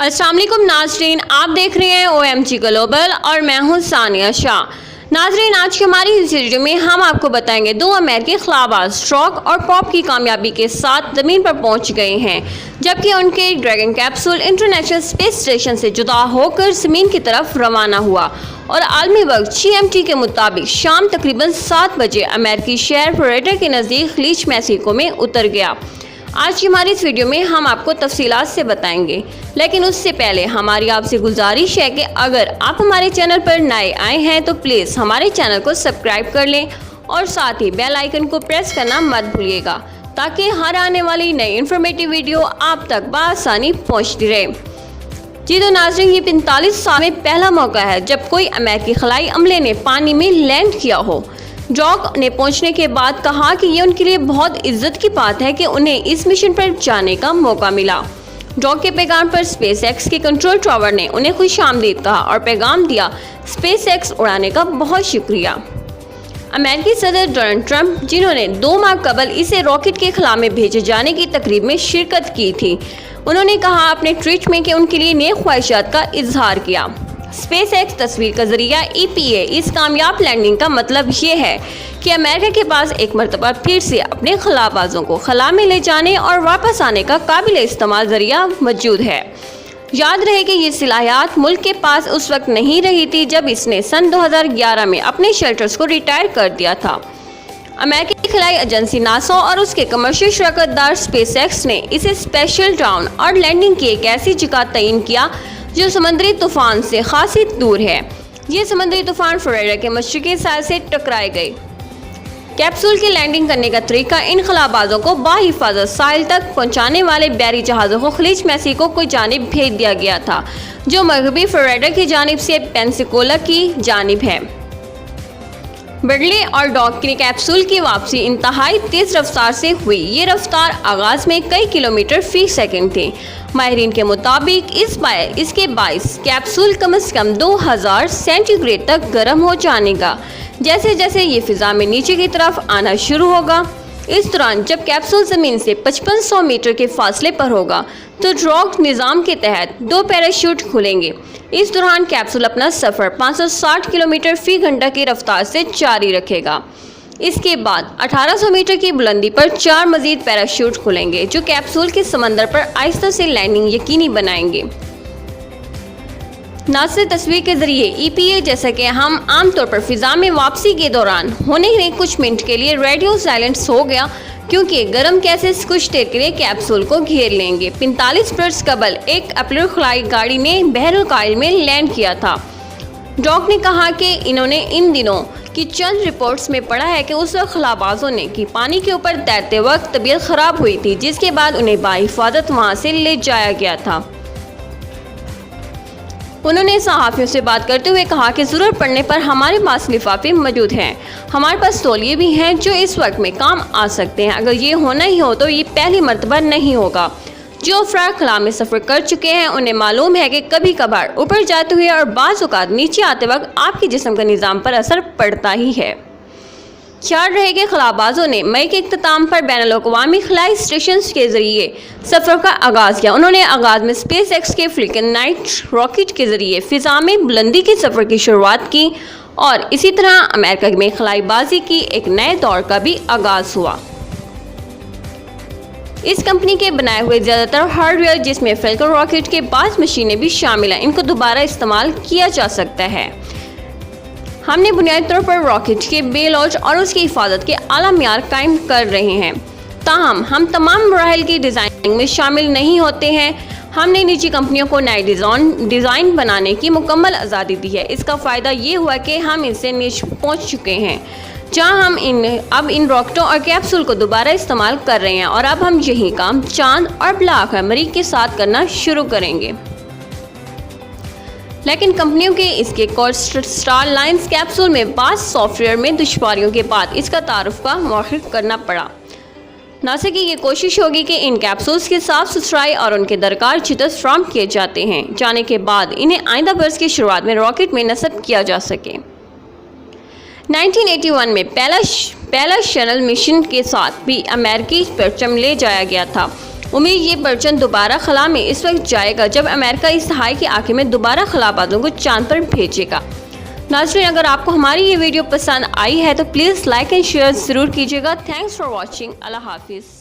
अस्सलाम वालेकुम नाज़रीन, आप देख रहे हैं OMG ग्लोबल और मैं हूं सानिया शाह। नाज़रीन, आज की हमारी इस वीडियो में हम आपको बताएंगे दो अमेरिकी खिलाबाज रॉक और पॉप की कामयाबी के साथ ज़मीन पर पहुंच गए हैं, जबकि उनके dragon capsule international space station से जुदा होकर ज़मीन की तरफ रवाना हुआ और आलमी वक्त GMT के मुताबिक शाम तकरीबन 7 बजे अमेरिकी शहर फ्लोरिडा के नज़दीक लीच मैक्सिको में उतर गया। आज की हमारी इस वीडियो में हम आपको तफसीलात से बताएंगे, लेकिन उससे पहले हमारी आपसे गुजारिश है कि अगर आप हमारे चैनल पर नए आए हैं तो प्लीज़ हमारे चैनल को सब्सक्राइब कर लें और साथ ही बेल आइकन को प्रेस करना मत भूलिएगा, ताकि हर आने वाली नई इन्फॉर्मेटिव वीडियो आप तक बआसानी पहुँचती रहे। जी तो नाज़रीन, ये 45 साल में पहला मौका है जब कोई अमेरिकी खलाई अमले ने पानी में लैंड किया हो। रॉक ने पहुंचने के बाद कहा कि ये उनके लिए बहुत इज्जत की बात है कि उन्हें इस मिशन पर जाने का मौका मिला। रॉक के पैगाम पर SpaceX के कंट्रोल टावर ने उन्हें खुशामदीद कहा और पैगाम दिया, SpaceX उड़ाने का बहुत शुक्रिया। अमेरिकी सदर डोनाल्ड ट्रंप, जिन्होंने 2 माह कबल इसे रॉकेट के खला में भेजे जाने की तकरीब में शिरकत की थी, उन्होंने कहा अपने ट्वीट में कि उनके लिए नेक ख्वाहिशात का इजहार किया। SpaceX तस्वीर का जरिया EPA इस कामयाब लैंडिंग का मतलब ये है कि अमेरिका के पास एक मरतबा फिर से अपने खलाबाजों को खला में ले जाने और वापस आने का काबिल इस्तेमाल जरिया मौजूद है। याद रहे कि ये सलाहियत मुल्क के पास उस वक्त नहीं रही थी जब इसने सन 2011 में अपने शेल्टर्स को रिटायर कर दिया था। अमेरिकी खलाई एजेंसी नासा और उसके कमर्शियल शराकतदार SpaceX ने इसे स्पेशल डाउन और लैंडिंग की एक ऐसी जगह तयन किया जो समुद्री तूफान से खासी दूर है। ये समुद्री तूफान फ्लोरिडा के मशरकी साहिल से टकराए गए। कैप्सूल की लैंडिंग करने का तरीका इन खलाबाजों को बाहिफाजत साहिल तक पहुंचाने वाले बैरी जहाज़ों को खलीज मैक्सिको की जानिब भेज दिया गया था, जो मगरबी फ्लोरिडा की जानिब से पेंसिकोला की जानिब है। ब्रैडली और डॉक की कैप्सूल की वापसी इंतहाई तेज़ रफ्तार से हुई। ये रफ्तार आगाज़ में कई किलोमीटर फी सेकंड थी। माहिरीन के मुताबिक इसके बाइस कैप्सूल कम से कम 2000 सेंटीग्रेड तक गर्म हो जाएगा। जैसे जैसे ये फिज़ा में नीचे की तरफ आना शुरू होगा, इस दौरान जब कैप्सूल ज़मीन से 5500 मीटर के फासले पर होगा तो रॉक निज़ाम के तहत 2 पैराशूट खुलेंगे। इस दौरान कैप्सूल अपना सफ़र 560 किलोमीटर फी घंटा की रफ्तार से जारी रखेगा। इसके बाद 1800 मीटर की बुलंदी पर 4 मज़ीद पैराशूट खुलेंगे, जो कैप्सूल के समंदर पर आहिस्ता से लैंडिंग यकीनी बनाएंगे। नासा तस्वीर के जरिए EPA, जैसा कि हम आमतौर पर फिज़ा में वापसी के दौरान होने में कुछ मिनट के लिए रेडियो साइलेंस हो गया, क्योंकि गर्म गैसेस कुछ देर के लिए कैप्सूल को घेर लेंगे। 45 मिनट कबल एक अपोलो खलाई गाड़ी ने बहरुल कायल में लैंड किया था। डॉक ने कहा कि इन्होंने इन दिनों की चंद रिपोर्ट्स में पढ़ा है कि उस वक्त खलाबाजों ने कि पानी के ऊपर तैरते वक्त तबीयत ख़राब हुई थी, जिसके बाद उन्हें बाहिफाजत वहाँ से ले जाया गया था। उन्होंने सहाफ़ियों से बात करते हुए कहा कि ज़रूरत पड़ने पर हमारे पास लिफाफे मौजूद हैं, हमारे पास तौलिए भी हैं जो इस वक्त में काम आ सकते हैं। अगर ये होना ही हो तो ये पहली मरतबा नहीं होगा। जो अफराद खला में सफ़र कर चुके हैं उन्हें मालूम है कि कभी कभार ऊपर जाते हुए और बाज़ औक़ात नीचे आते वक्त आपके जिस्म का निज़ाम पर असर पड़ता ही है। ख्याल रहे कि खलाबाजों ने मई के इख्तिताम पर बैनुल-अक़वामी खलाई स्टेशन के ज़रिए सफ़र का आगाज़ किया। उन्होंने आगाज़ में SpaceX के फ्लिकन नाइट रॉकेट के ज़रिए फ़िज़ा में बुलंदी के सफ़र की शुरुआत की और इसी तरह अमेरिका में खलाईबाजी की एक नए दौर का भी आगाज़ हुआ। इस कंपनी के बनाए हुए ज़्यादातर हार्डवेयर, जिसमें फेल्कन रॉकेट के बाद मशीनें भी शामिल हैं, इनको दोबारा इस्तेमाल किया जा सकता है। हमने बुनियादी तौर पर रॉकेट के बेलौज और उसकी हिफाजत के आला मियार कायम कर रहे हैं, ताहम हम तमाम मराहिल की डिज़ाइनिंग में शामिल नहीं होते हैं। हमने निजी कंपनियों को नए डिज़ाइन बनाने की मुकम्मल आज़ादी दी है। इसका फ़ायदा ये हुआ कि हम इससे नीचे पहुँच चुके हैं, जहाँ हम इन रॉकेटों और कैप्सूल को दोबारा इस्तेमाल कर रहे हैं, और अब हम यही काम चांद और ब्लैक मरीख के साथ करना शुरू करेंगे। लेकिन कंपनियों के इसके स्टारलाइंस कैप्सूल में बाज़ सॉफ्टवेयर में दुश्वारियों के बाद इसका तारुफ का मौखिक करना पड़ा। नासा की ये कोशिश होगी कि इन कैप्सूल्स की साफ़ सुथराई और उनके दरकार जिद्दत फ्राहम किए जाते हैं जाने के बाद इन्हें आइंदा बरस की शुरुआत में रॉकेट में नस्ब किया जा सके। 1981 में पहला शटल मिशन के साथ भी अमेरिकी परचम ले जाया गया था। उम्मीद ये परचम दोबारा खला में इस वक्त जाएगा जब अमेरिका इस दहाई के आखिर में दोबारा खलाबाजों को चांद पर भेजेगा। नाज़रीन, अगर आपको हमारी ये वीडियो पसंद आई है तो प्लीज़ लाइक एंड शेयर ज़रूर कीजिएगा। Thanks for watching. अल्लाह हाफिज़।